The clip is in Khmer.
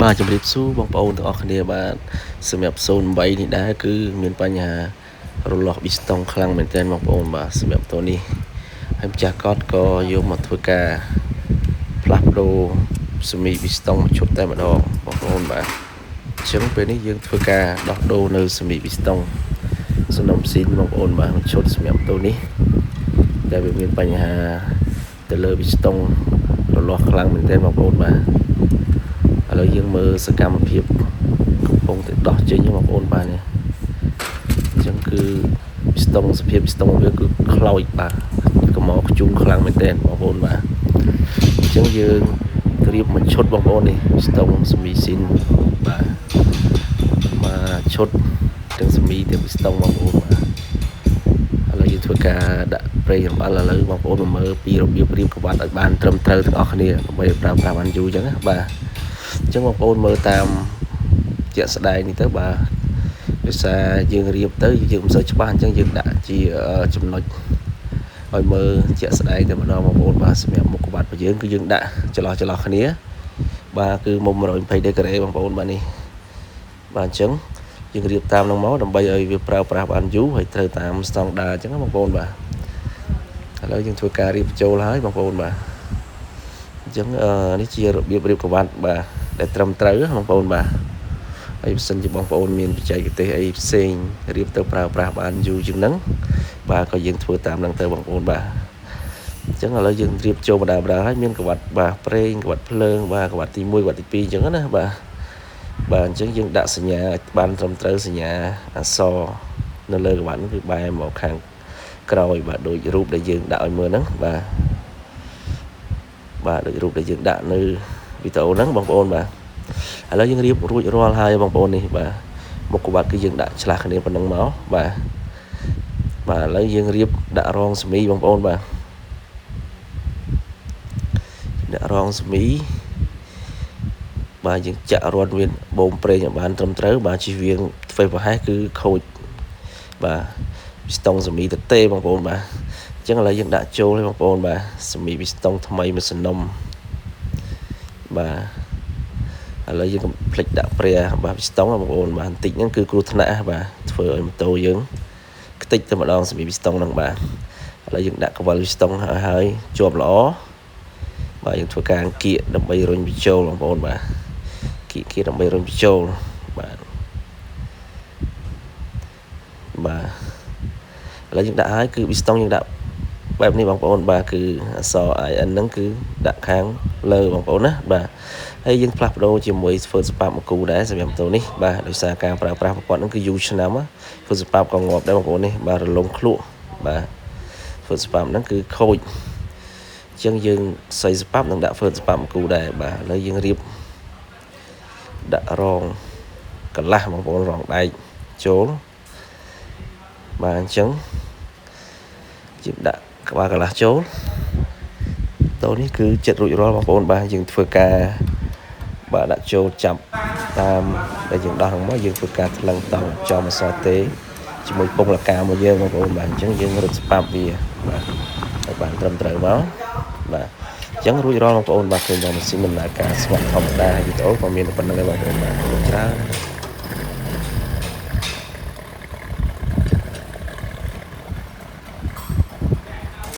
បាទជំរាបសួរបងប្អូនទាំងអស់គ្នាបាទសម្រាប់08នេះដែរគឺមានបញ្ហារលាស់ប៊ីស្តុងខ្លាំងមែនទែនបងប្អូនបាទសម្រាប់តូននេះហើយម្ចាស់គាត់ក៏យកមកធ្វើការផ្លាស់ប្ដូរសមីប៊ីស្តុងឈុតតែម្ដងបងប្អូនបាទអញ្ចឹងពេលនេះយើងធ្វើការដោះដូរនៅសមីប៊ីស្តុងសំណុំស៊ីនបងប្អូនបាទឈុតសម្រាប់តូននេះដែលវាមានបញ្ហាទៅលើប៊ីស្តុងរលាស់ខ្លាំងមែនទែនបងប្អូនបាទឥឡូវយើងមើលសកម្មភាពកំពុងតែដោះចេញបងប្អូនបាទនេះអញ្ចឹងគឺស្ទង់សភាពស្ទង់វាគឺខ្លោចបាទកម្មកខ្ជុំខ្លាំងមែនទែនបងប្អូនបាទអញ្ចឹងយើងត្រៀមមួយឈុតបងប្អូននេះស្ទង់សមីស៊ីនបាទមកឈុតទាំងសមីទាំងស្ទង់បងប្អូនបាទឥឡូវយើងធ្វើការដាក់ប្រេងអំបិលឥឡូវបងប្អូនមកមើលពីរបៀបរៀបក្បាត់ឲ្យបានត្រឹមត្រូវទាំងអស់គ្នាដើម្បីប្រើប្រាស់បានយូរអញ្ចឹងណាបាទអញ្ចឹងបងប្អូនមើលតាមជាក់ស្ដែងនេះទៅបាទដោយសារយើងរៀបទៅយើងមិនសូវច្បាស់អញ្ចឹងយើងដាក់ជាចំណុចឲ្យមើលជាក់ស្ដែងតែម្ដងបងប្អូនបាទសម្រាប់មុខក្បាត់របស់យើងគឺយើងដាក់ចន្លោះគ្នាបាទគឺមុំ120ដឺក្រេបងប្អូនបាទនេះបាទអញ្ចឹងយើងរៀបតាមនឹងមកដើម្បីឲ្យវាប្រើប្រាស់បានយូរហើយត្រូវតាមស្តង់ដារអញ្ចឹងណាបងប្អូនបាទឥឡូវយើងធ្វើការរៀបចូលហើយបងប្អូនបាទអញ្ចឹងនេះជារបៀបរៀបក្បាត់បាទដែលត្រឹមត្រូវបងប្អូនបាទហើយបើសិនជាបងប្អូនមានបច្ចេកទេសអីផ្សេងរៀបទៅប្រើប្រាស់បានយូរជាងហ្នឹងបាទក៏យើងធ្វើតាមហ្នឹងទៅបងប្អូនបាទអញ្ចឹងឥឡូវយើងរៀបចូលបណ្ដាហើយមានក្បាត់បាទប្រេងក្បាត់ភ្លើងបាទក្បាត់ទី1ក្បាត់ទី2អញ្ចឹងណាបាទអញ្ចឹងយើងដាក់សញ្ញាបានត្រឹមត្រូវសញ្ញាអក្សរនៅលើក្បាត់ហ្នឹងគឺបែរមកខាងក្រោយបាទដូចរូបដែលយើងដាក់ឲ្យមើលហ្នឹងបាទដូចរូបដែលយើងដាក់នៅវីដេអូហ្នឹងបងប្អូនបាទឥឡូវយើងរៀបរួចរាល់ហើយបងប្អូននេះបាទមុខក្បាត់គឺយើងដាក់ឆ្លាស់គ្នាប៉ុណ្ណឹងមកបាទឥឡូវយើងរៀបដាក់រងសមីបងប្អូនបាទដាក់រងសមីបាទយើងចាក់រត់វាបូមប្រេងឲ្យបានត្រឹមត្រូវបាទជិះវាងធ្វើប្រហែសគឺខូចបាទពីស្តុងសមីទទេបងប្អូនបាទអញ្ចឹងឥឡូវយើងដាក់ចូលឲ្យបងប្អូនបាទសមីពីស្តុងថ្មីមួយសំណុំបាទឥឡូវយើងកុំភ្លេចដាក់ព្រាបាទពីស្តុងបងប្អូនបាទបន្តិចហ្នឹងគឺគ្រោះថ្នាក់បាទធ្វើឲ្យម៉ូតូយើងខ្ទេចតែម្ដងសមីពីស្តុងហ្នឹងបាទឥឡូវយើងដាក់កវលពីស្តុងហើយជាប់ល្អបាទយើងធ្វើការគៀកដើម្បីរុញបញ្ចូលបងប្អូនបាទគៀកដើម្បីរុញបញ្ចូលបាទឥឡូវយើងដាក់ហើយគឺពីស្តុងយើងដាក់បែបនេះបងប្អូនបាទគឺអក្សរ IN ហ្នឹងគឺដាក់ខាងលើបងប្អូនណាបាទហើយយើងផ្លាស់ប្ដូរជាមួយធ្វើស្ប៉ាប់មួយគូដែរសម្រាប់ម៉ូតូនេះបាទដោយសារការប្រើប្រាស់ប្រព័ន្ធហ្នឹងគឺយូរឆ្នាំធ្វើស្ប៉ាប់ក៏ងាប់ដែរបងប្អូននេះបាទរលំឃ្លក់បាទធ្វើស្ប៉ាប់ហ្នឹងគឺខូចអញ្ចឹងយើងសៃស្ប៉ាប់នឹងដាក់ធ្វើស្ប៉ាប់មួយគូដែរបាទឥឡូវយើងរៀបដាក់រងកន្លះបងប្អូនរងដែកចូលបាទអញ្ចឹងយើងដាក់ក្បាលកន្លះចូលតោនេះគឺចិត្តរួចរាល់បងប្អូនបាទយើងធ្វើការបាទដាក់ចូលចាប់តាមដែលយើងដោះហ្នឹងមកយើងធ្វើការថ្លឹងតង់ចំអក្សរទេជាមួយពងលកាមកយើងបងប្អូនបាទអញ្ចឹងយើងរឹតស្ប៉ាប់វាបាទឲ្យបានត្រឹមត្រូវមកបាទអញ្ចឹងរួចរាល់បងប្អូនបាទឃើញថាម៉ាស៊ីនដំណើរការស្វាក់ធម្មតាវីដេអូក៏មានប៉ុណ្្នឹងដែរបងប្អូនបាទច្រើន